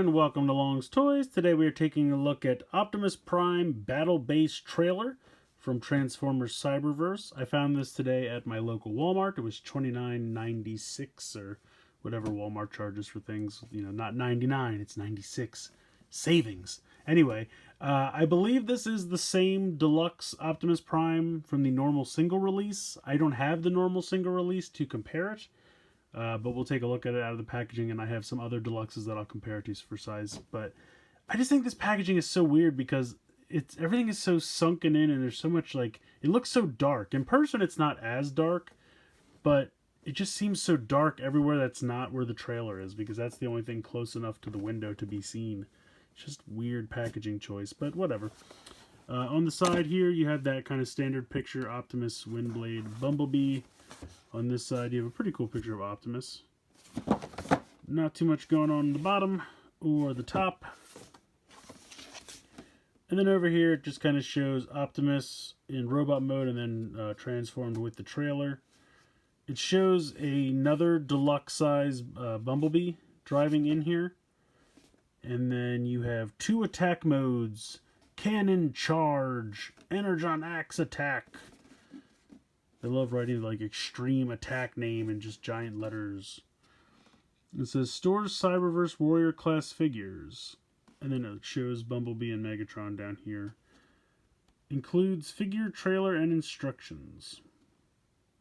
and welcome to Long's Toys. Today we are taking a look at Optimus Prime Battle Base trailer from Transformers Cyberverse. I found this today at my local Walmart. It was $29.96 or whatever Walmart charges for things. You know, not 99, it's 96 savings. Anyway, I believe this is the same deluxe Optimus Prime from the normal single release. I don't have the normal single release to compare it. But we'll take a look at it out of the packaging, and I have some other deluxes that I'll compare it to for size. But I just think this packaging is so weird because everything is so sunken in, and there's so much, like, it looks so dark. In person, it's not as dark, but it just seems so dark everywhere that's not where the trailer is, because that's the only thing close enough to the window to be seen. It's just weird packaging choice, but whatever. On the side here, you have that kind of standard picture, Optimus, Windblade, Bumblebee. On this side, you have a pretty cool picture of Optimus. Not too much going on the bottom or the top. And then over here, it just kind of shows Optimus in robot mode and then transformed with the trailer. It shows another deluxe size Bumblebee driving in here. And then you have two attack modes: Cannon Charge, Energon Axe Attack. I love writing like extreme attack name in just giant letters. It says stores Cyberverse Warrior class figures. And then it shows Bumblebee and Megatron down here. Includes figure, trailer, and instructions.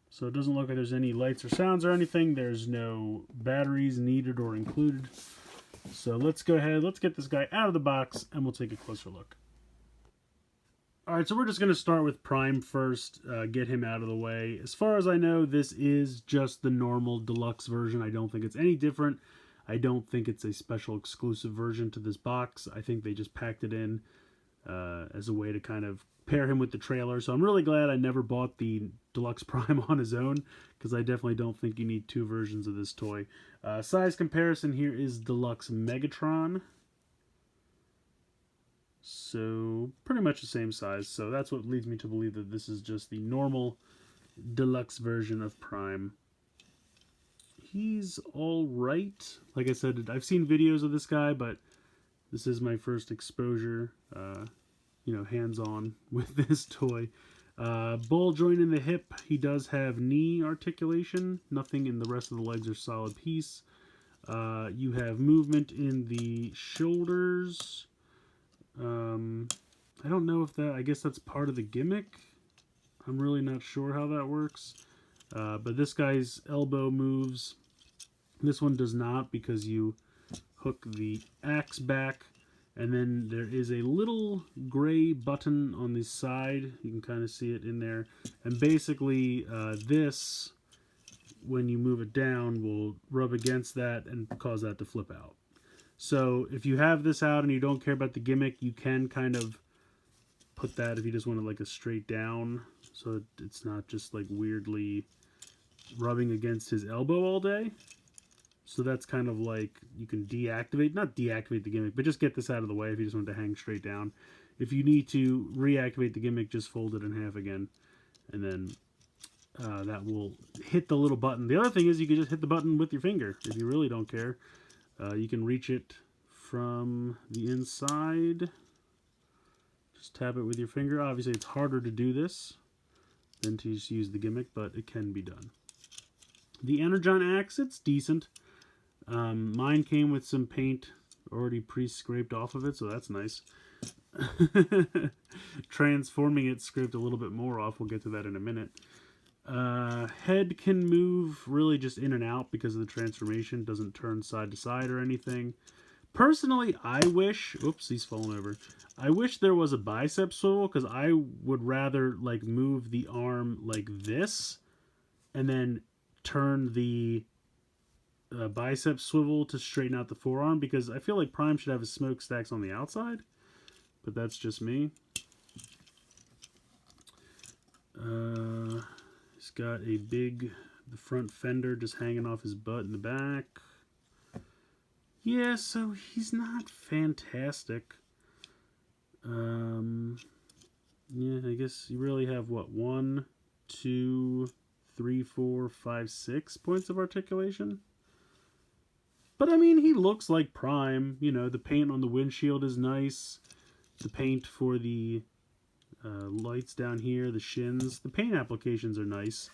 So it doesn't look like there's any lights or sounds or anything. There's no batteries needed or included. So let's go ahead, let's get this guy out of the box and we'll take a closer look. Alright, so we're just going to start with Prime first, get him out of the way. As far as I know, this is just the normal deluxe version. I don't think it's any different. I don't think it's a special exclusive version to this box. I think they just packed it in as a way to kind of pair him with the trailer. So I'm really glad I never bought the Deluxe Prime on his own, because I definitely don't think you need two versions of this toy. Size comparison here is Deluxe Megatron. So pretty much the same size. So that's what leads me to believe that this is just the normal deluxe version of Prime. He's all right. Like I said, I've seen videos of this guy, but this is my first exposure, you know, hands-on with this toy. Ball joint in the hip. He does have knee articulation. Nothing in the rest of the legs are solid piece. You have movement in the shoulders. I don't know if that, I guess that's part of the gimmick. I'm really not sure how that works. But this guy's elbow moves. This one does not, because you hook the axe back. And then there is a little gray button on the side. You can kind of see it in there. And basically, this, when you move it down, will rub against that and cause that to flip out. So if you have this out and you don't care about the gimmick, you can kind of put that if you just want it like a straight down, so it's not just like weirdly rubbing against his elbow all day. So that's kind of like, you can deactivate, not deactivate the gimmick, but just get this out of the way if you just want it to hang straight down. If you need to reactivate the gimmick, just fold it in half again, and then that will hit the little button. The other thing is you can just hit the button with your finger if you really don't care. You can reach it from the inside. Just tap it with your finger. Obviously, it's harder to do this than to just use the gimmick, but it can be done. The Energon Axe, it's decent. Mine came with some paint already pre-scraped off of it, so that's nice. Transforming it scraped a little bit more off. We'll get to that in a minute. Head can move really just in and out because of the transformation. Doesn't turn side to side or anything. Personally, I wish... Oops, he's falling over. I wish there was a bicep swivel, because I would rather like move the arm like this and then turn the bicep swivel to straighten out the forearm, because I feel like Prime should have his smokestacks on the outside, but that's just me. He's got the front fender just hanging off his butt in the back. Yeah, so he's not fantastic. Yeah, I guess you really have, what, 1, 2, 3, 4, 5, 6 points of articulation? But I mean, he looks like Prime. You know, the paint on the windshield is nice. The paint for the lights down here, the shins, the paint applications are nice.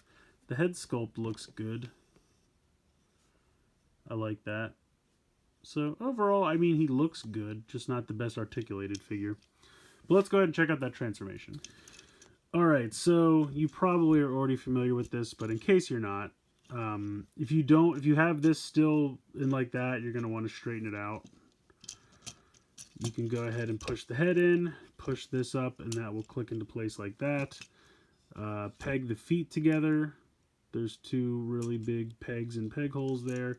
The head sculpt looks good. I like that. So overall, I mean, he looks good, just not the best articulated figure. But let's go ahead and check out that transformation. Alright, so you probably are already familiar with this, but in case you're not, if you have this still in like that, you're going to want to straighten it out. You can go ahead and push the head in, push this up, and that will click into place like that. Peg the feet together. There's two really big pegs and peg holes there.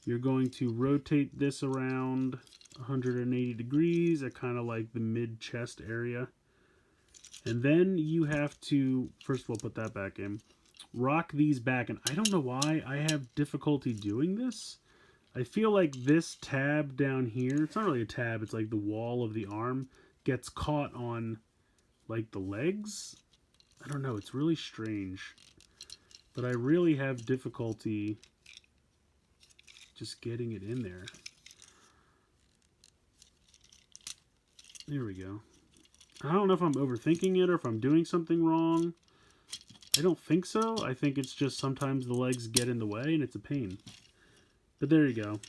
You're going to rotate this around 180 degrees at kind of like the mid-chest area. And then you have to, first of all, put that back in. Rock these back, and I don't know why I have difficulty doing this. I feel like this tab down here, it's not really a tab, it's like the wall of the arm, gets caught on like the legs. I don't know, it's really strange. But I really have difficulty just getting it in there. There we go. I don't know if I'm overthinking it or if I'm doing something wrong. I don't think so. I think it's just sometimes the legs get in the way and it's a pain. But there you go.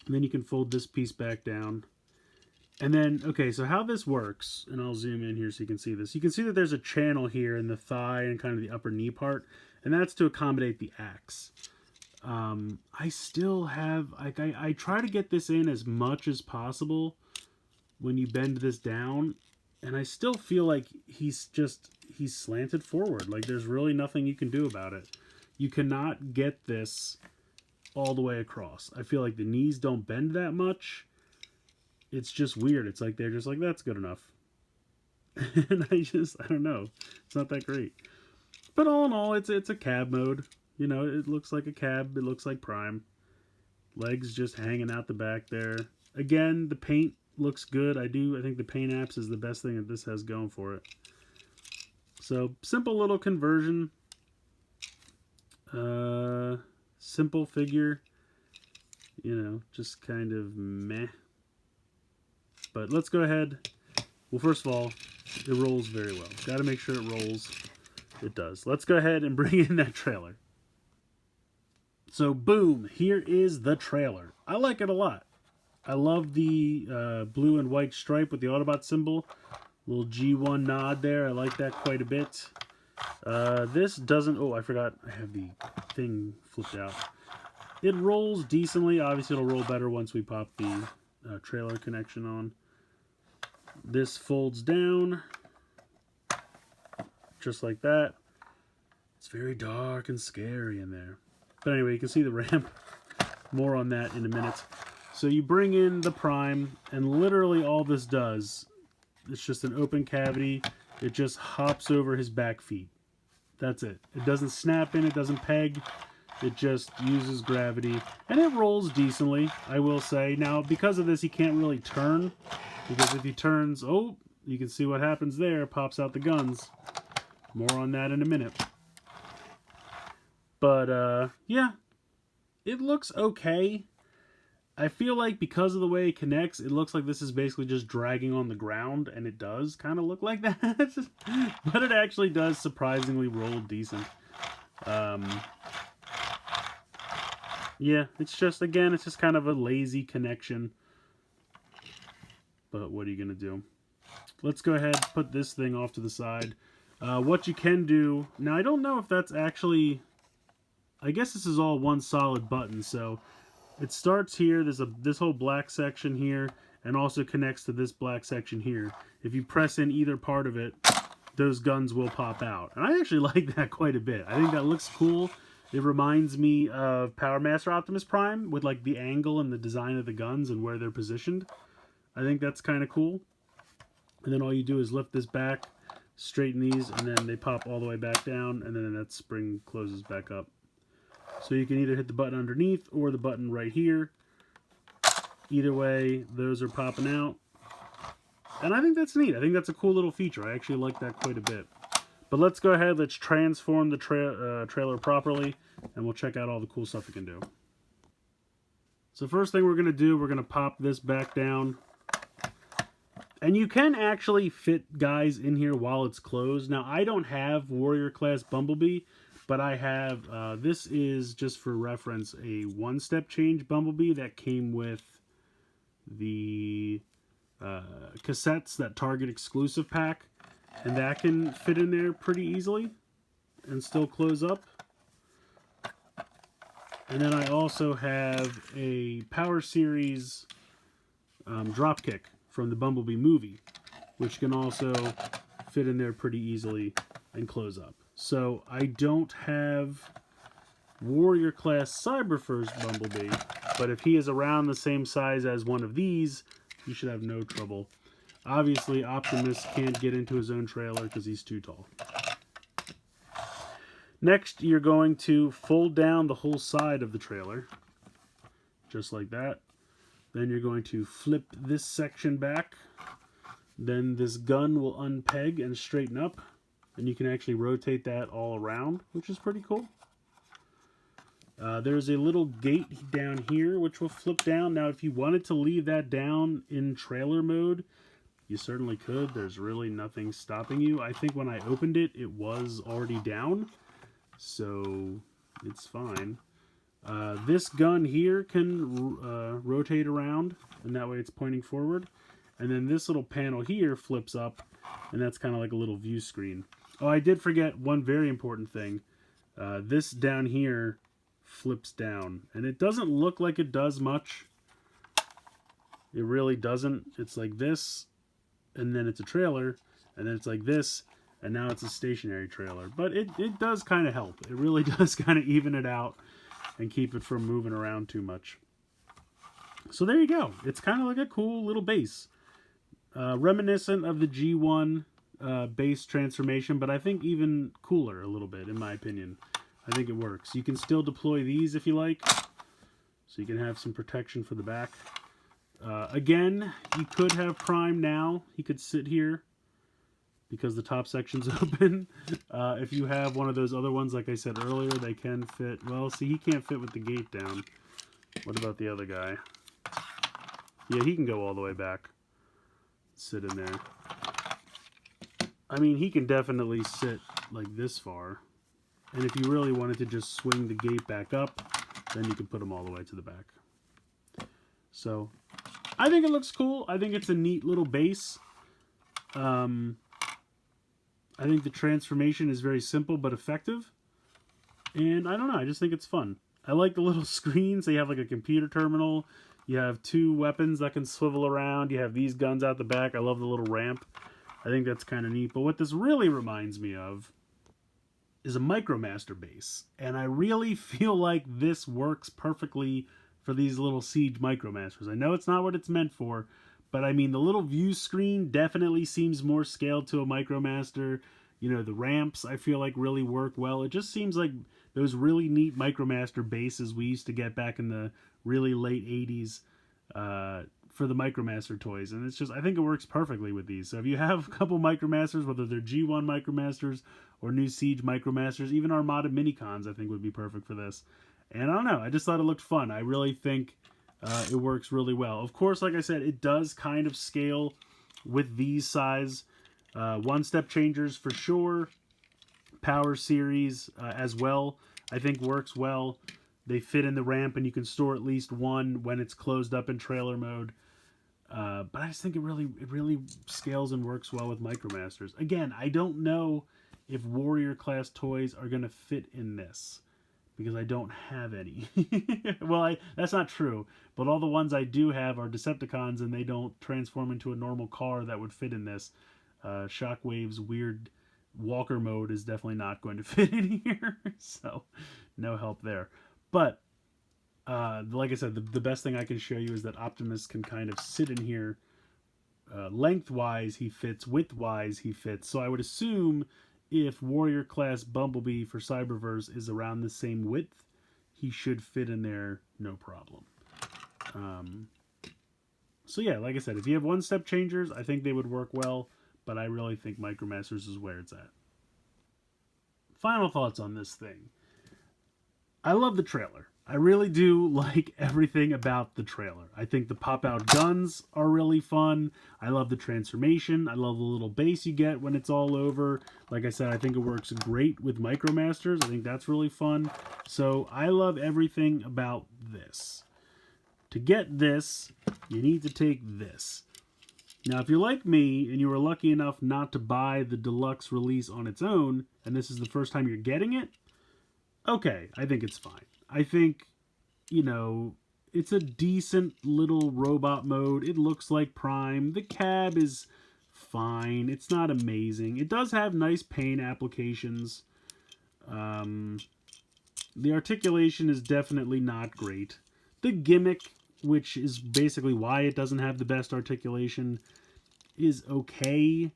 And then you can fold this piece back down. And then, okay, so how this works, and I'll zoom in here so you can see this. You can see that there's a channel here in the thigh and kind of the upper knee part, and that's to accommodate the axe. I still have, like, I try to get this in as much as possible when you bend this down, and I still feel like he's slanted forward. Like, there's really nothing you can do about it. You cannot get this all the way across. I feel like the knees don't bend that much. It's just weird. It's like they're just like, that's good enough. And I don't know. It's not that great. But all in all, it's a cab mode. You know, it looks like a cab. It looks like Prime. Legs just hanging out the back there. Again, the paint looks good. I think the paint apps is the best thing that this has going for it. So, simple little conversion. Simple figure. You know, just kind of meh. But let's go ahead. Well, first of all, it rolls very well. Got to make sure it rolls. It does. Let's go ahead and bring in that trailer. So, boom. Here is the trailer. I like it a lot. I love the blue and white stripe with the Autobot symbol. Little G1 nod there. I like that quite a bit. This doesn't... Oh, I forgot. I have the thing flipped out. It rolls decently. Obviously, it'll roll better once we pop the trailer connection on. This folds down. Just like that. It's very dark and scary in there. But anyway, you can see the ramp. More on that in a minute. So you bring in the Prime, and literally all this does, it's just an open cavity. It just hops over his back feet. That's it. It doesn't snap in, it doesn't peg. It just uses gravity. And it rolls decently, I will say. Now, because of this, he can't really turn. Because if he turns, oh, you can see what happens there. Pops out the guns. More on that in a minute. But, yeah. It looks okay. I feel like because of the way it connects, it looks like this is basically just dragging on the ground, and it does kind of look like that. But it actually does surprisingly roll decent. Yeah, it's just, again, it's just kind of a lazy connection. But what are you going to do? Let's go ahead and put this thing off to the side. What you can do... Now, I don't know if that's actually... I guess this is all one solid button, so... It starts here, there's this whole black section here, and also connects to this black section here. If you press in either part of it, those guns will pop out. And I actually like that quite a bit. I think that looks cool. It reminds me of Power Master Optimus Prime, with like the angle and the design of the guns and where they're positioned. I think that's kind of cool. And then all you do is lift this back, straighten these, and then they pop all the way back down, and then that spring closes back up. So you can either hit the button underneath or the button right here. Either way, those are popping out. And I think that's neat. I think that's a cool little feature. I actually like that quite a bit. But let's go ahead, let's transform the trailer properly, and we'll check out all the cool stuff it can do. So first thing we're going to do, we're going to pop this back down. And you can actually fit guys in here while it's closed. Now, I don't have Warrior Class Bumblebee, but I have, this is, just for reference, a one-step change Bumblebee that came with the cassettes, that Target exclusive pack. And that can fit in there pretty easily and still close up. And then I also have a Power Series dropkick from the Bumblebee movie, which can also fit in there pretty easily and close up. So I don't have Warrior Class Cyberverse Bumblebee, but if he is around the same size as one of these, you should have no trouble. Obviously, Optimus can't get into his own trailer because he's too tall. Next, you're going to fold down the whole side of the trailer, just like that. Then you're going to flip this section back. Then this gun will unpeg and straighten up. And you can actually rotate that all around, which is pretty cool. There's a little gate down here, which will flip down. Now, if you wanted to leave that down in trailer mode, you certainly could. There's really nothing stopping you. I think when I opened it, it was already down. So it's fine. This gun here can rotate around, and that way it's pointing forward. And then this little panel here flips up, and that's kind of like a little view screen. Oh, I did forget one very important thing. This down here flips down, and it doesn't look like it does much. It really doesn't. It's like this, and then it's a trailer, and then it's like this, and now it's a stationary trailer. But it does kind of help. It really does kind of even it out and keep it from moving around too much. So there you go. It's kind of like a cool little base. Reminiscent of the G1 base transformation, but I think even cooler a little bit, in my opinion. I think it works. You can still deploy these if you like, so you can have some protection for the back. Again, you could have Prime now. He could sit here because the top section's open. If you have one of those other ones, like I said earlier, they can fit. Well, see, he can't fit with the gate down. What about the other guy? Yeah, he can go all the way back. Sit in there. I mean, he can definitely sit like this far. And if you really wanted to just swing the gate back up, then you can put them all the way to the back. So, I think it looks cool. I think it's a neat little base. I think the transformation is very simple but effective. And I don't know, I just think it's fun. I like the little screens. They have like a computer terminal. You have two weapons that can swivel around. You have these guns out the back. I love the little ramp. I think that's kind of neat. But what this really reminds me of is a Micromaster base. And I really feel like this works perfectly for these little Siege Micromasters. I know it's not what it's meant for, but I mean, the little view screen definitely seems more scaled to a Micromaster. You know, the ramps I feel like really work well. It just seems like those really neat Micromaster bases we used to get back in the really late 80s for the Micromaster toys. And it's just, I think it works perfectly with these. So if you have a couple Micromasters, whether they're G1 Micromasters or new Siege Micromasters, even Armada Minicons I think would be perfect for this. And I don't know, I just thought it looked fun. I really think it works really well. Of course, like I said, it does kind of scale with these size. One-step changers for sure. Power Series as well, I think works well. They fit in the ramp, and you can store at least one when it's closed up in trailer mode. But I just think it really scales and works well with Micromasters. Again, I don't know if Warrior Class toys are going to fit in this, because I don't have any. Well, that's not true. But all the ones I do have are Decepticons, and they don't transform into a normal car that would fit in this. Shockwave's weird walker mode is definitely not going to fit in here. So, no help there. But, like I said, the best thing I can show you is that Optimus can kind of sit in here. Lengthwise, he fits. Widthwise, he fits. So I would assume if Warrior Class Bumblebee for Cyberverse is around the same width, he should fit in there no problem. So yeah, like I said, if you have one-step changers, I think they would work well, but I really think Micromasters is where it's at. Final thoughts on this thing. I love the trailer. I really do like everything about the trailer. I think the pop-out guns are really fun. I love the transformation. I love the little bass you get when it's all over. Like I said, I think it works great with Micromasters. I think that's really fun. So I love everything about this. To get this, you need to take this. Now, if you're like me and you were lucky enough not to buy the deluxe release on its own, and this is the first time you're getting it, okay, I think it's fine. I think, you know, it's a decent little robot mode. It looks like Prime. The cab is fine. It's not amazing. It does have nice paint applications. The articulation is definitely not great. The gimmick, which is basically why it doesn't have the best articulation, is okay.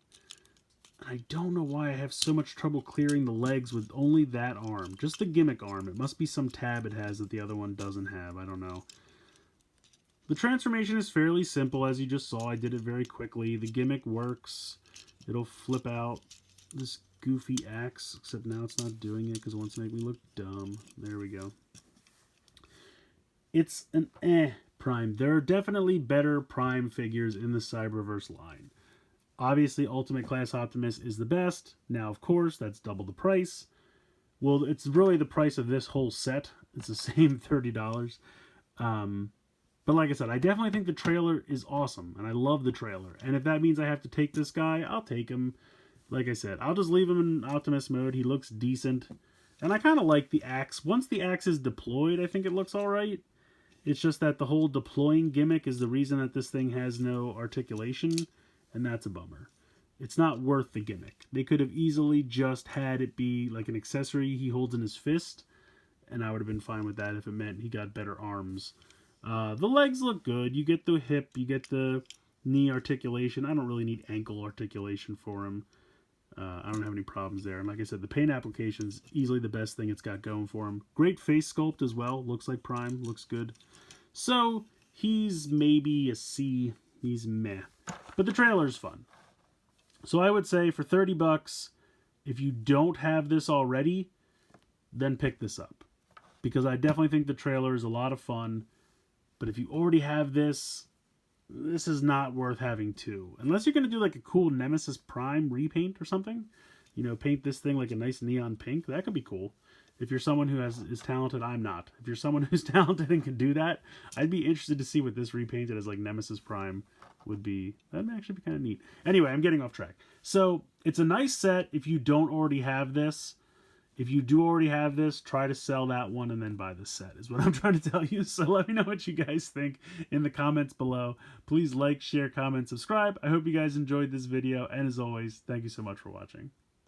I don't know why I have so much trouble clearing the legs with only that arm. Just the gimmick arm. It must be some tab it has that the other one doesn't have. I don't know. The transformation is fairly simple, as you just saw. I did it very quickly. The gimmick works. It'll flip out this goofy axe, except now it's not doing it because it wants to make me look dumb. There we go. It's an Prime. There are definitely better Prime figures in the Cyberverse line. Obviously, Ultimate Class Optimus is the best. Now, of course, that's double the price. Well, it's really the price of this whole set. It's the same $30. But like I said, I definitely think the trailer is awesome, and I love the trailer. And if that means I have to take this guy, I'll take him. Like I said, I'll just leave him in Optimus mode. He looks decent. And I kind of like the axe. Once the axe is deployed, I think it looks all right. It's just that the whole deploying gimmick is the reason that this thing has no articulation. And that's a bummer. It's not worth the gimmick. They could have easily just had it be like an accessory he holds in his fist, and I would have been fine with that if it meant he got better arms. The legs look good. You get the hip, you get the knee articulation. I don't really need ankle articulation for him. I don't have any problems there. And like I said, the paint application is easily the best thing it's got going for him. Great face sculpt as well. Looks like Prime. Looks good. So he's maybe a C. He's meh. But the trailer's fun. So I would say for $30, if you don't have this already, then pick this up. Because I definitely think the trailer is a lot of fun. But if you already have this, this is not worth having two. Unless you're going to do like a cool Nemesis Prime repaint or something. You know, paint this thing like a nice neon pink. That could be cool. If you're someone who is talented, I'm not. If you're someone who's talented and can do that, I'd be interested to see what this repainted as like Nemesis Prime would be. That'd actually be kind of neat. Anyway, I'm getting off track. So it's a nice set if you don't already have this. If you do already have this, try to sell that one and then buy the set is what I'm trying to tell you. So let me know what you guys think in the comments below. Please like, share, comment, subscribe. I hope you guys enjoyed this video. And as always, thank you so much for watching.